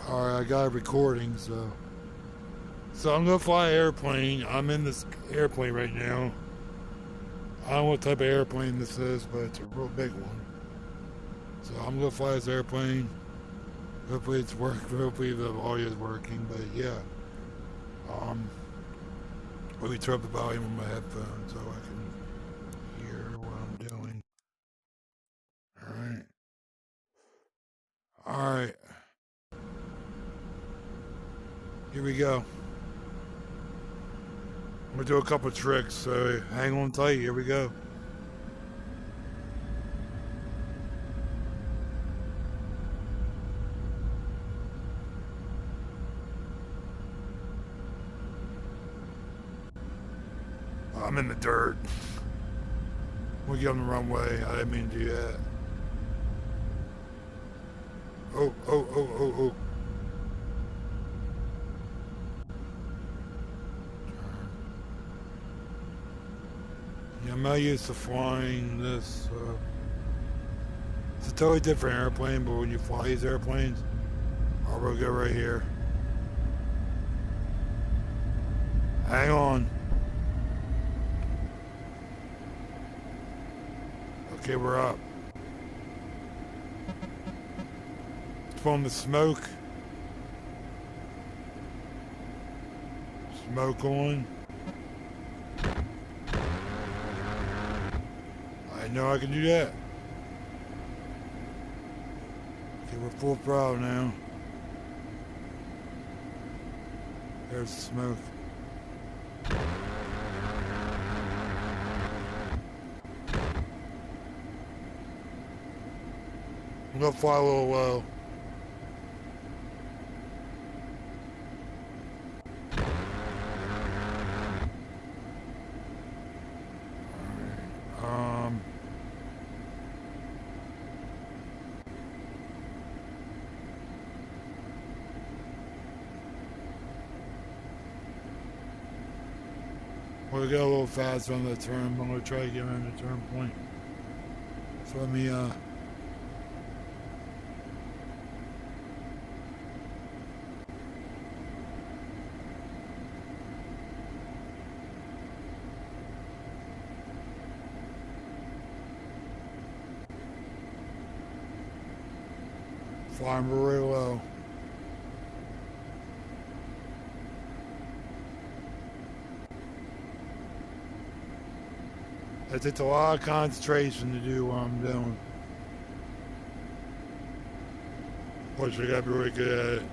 Alright, I got a recording, so I'm gonna fly an airplane. I'm in this airplane right now. I don't know what type of airplane this is, but it's a real big one. So I'm gonna fly this airplane. Hopefully it's working. Hopefully the audio is working. But yeah, let me turn up the volume on my headphones so I can hear what I'm doing. All right. Here we go. I'm gonna do a couple tricks, so hang on tight. Here we go. I'm in the dirt. We'll get on the runway. I didn't mean to do that. Oh. Yeah, I'm not used to flying this. It's a totally different airplane, but when you fly these airplanes, we'll go right here. Hang on. Okay, we're up. It's from the smoke. Smoke on. I know I can do that. Okay, we're full throttle now. There's the smoke. I'm gonna fly a little low. We'll go a little fast on the turn. I'm gonna try to get around the turn point. So let me flying really low. It takes a lot of concentration to do what I'm doing. Plus, I gotta be really good at it.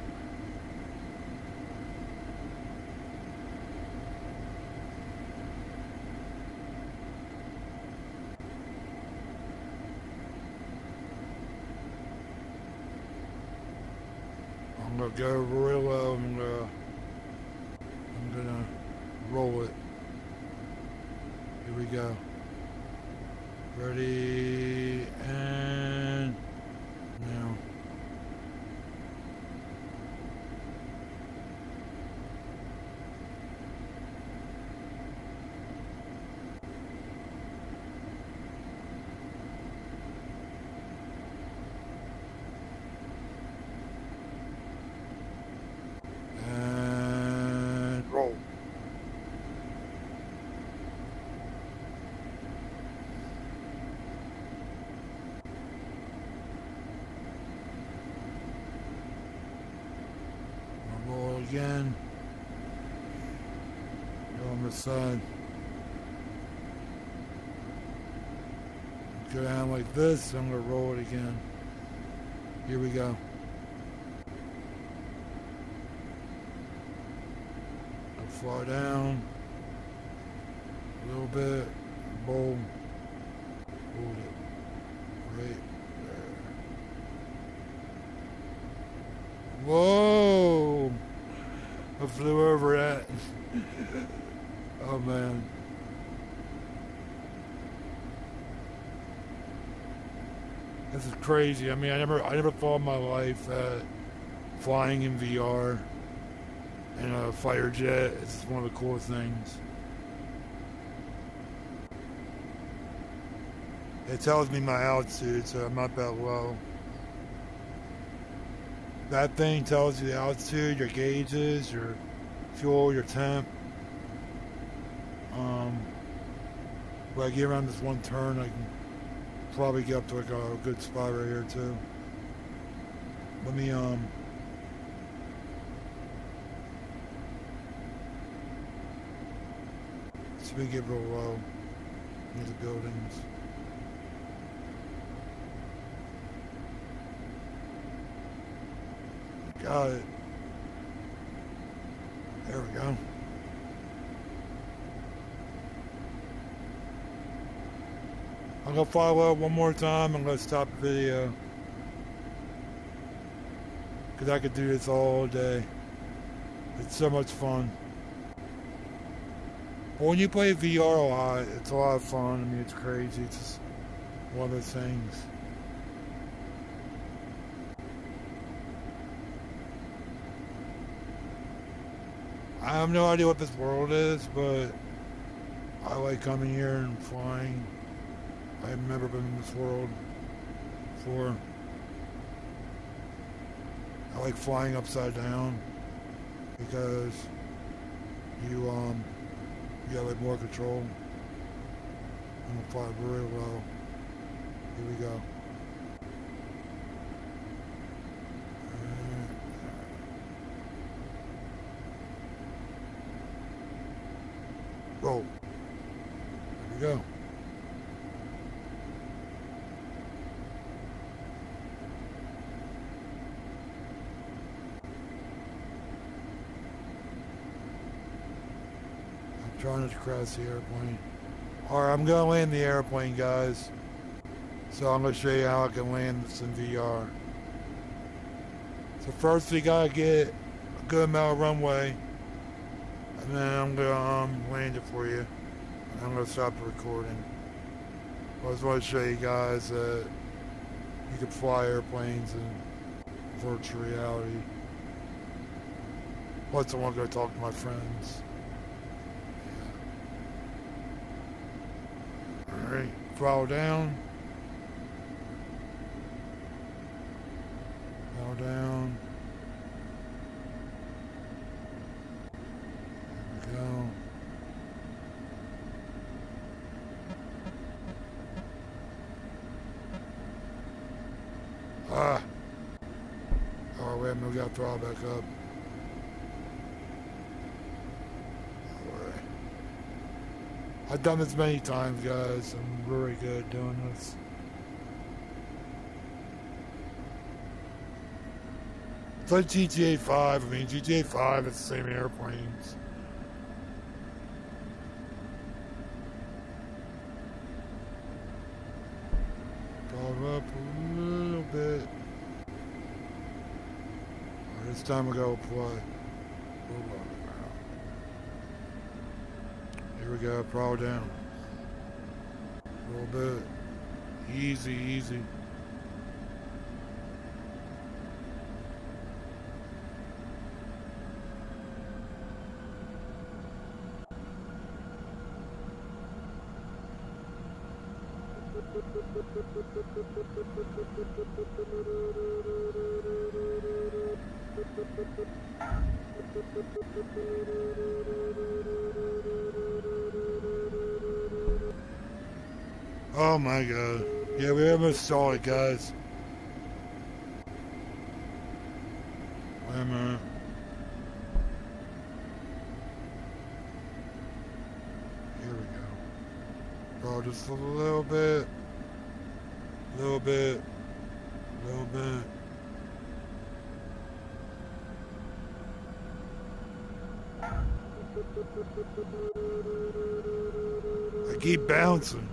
I'm gonna go real low. I'm gonna roll it. Here we go. Ready, and now. And roll. Again. Go on the side. Go down like this. I'm going to roll it again. Here we go. I'll fly down a little bit. Boom. Hold it. Right there. Whoa! I flew over that. Oh man. This is crazy. I mean, I never thought in my life that flying in VR and a fighter jet is one of the coolest things. It tells me my altitude, so I'm not that low. That thing tells you the altitude, your gauges, your fuel, your temp. When I get around this one turn, I can probably get up to like a good spot right here too. Let me so we get real low near the buildings. Got it. There we go. I'm gonna fly low one more time. I'm gonna stop the video because I could do this all day. It's so much fun. But when you play VR a lot, it's a lot of fun. I mean, it's crazy. It's just one of those things. I have no idea what this world is, but I like coming here and flying. I've never been in this world before. I like flying upside down because you got like more control. I'm gonna fly really low. Here we go. Roll. There we go. I'm trying to cross the airplane. Alright, I'm gonna land the airplane, guys. So I'm gonna show you how I can land this in VR. So first we gotta get a good amount of runway. And then I'm gonna land it for you. And I'm gonna stop the recording. I just want to show you guys that you can fly airplanes in virtual reality. Plus I want to go talk to my friends. Yeah. Alright, throttle down. Throttle down. Go. Ah. Oh, wait a minute, we got to throttle back up. Alright. I've done this many times, guys. I'm very good at doing this. It's like GTA 5. I mean, GTA 5 is the same airplanes. Up a little bit. This time we go play. Here we go, throttle down. A little bit. Easy, easy. Oh my god. Yeah, we almost saw it, guys. Wait a minute. Here we go. Bro, just a little bit. Little bit. Little bit. I keep bouncing.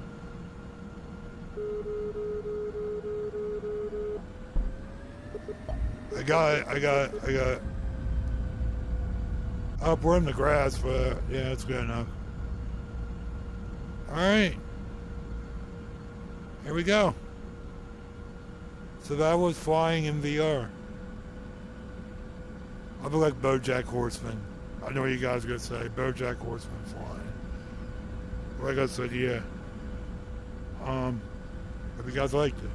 I got it. Up, we're in the grass, but yeah, it's good enough. Alright. Here we go. So that was flying in VR. I'll be like BoJack Horseman. I know what you guys are going to say. BoJack Horseman flying. Like I said, yeah. Hope you guys liked it.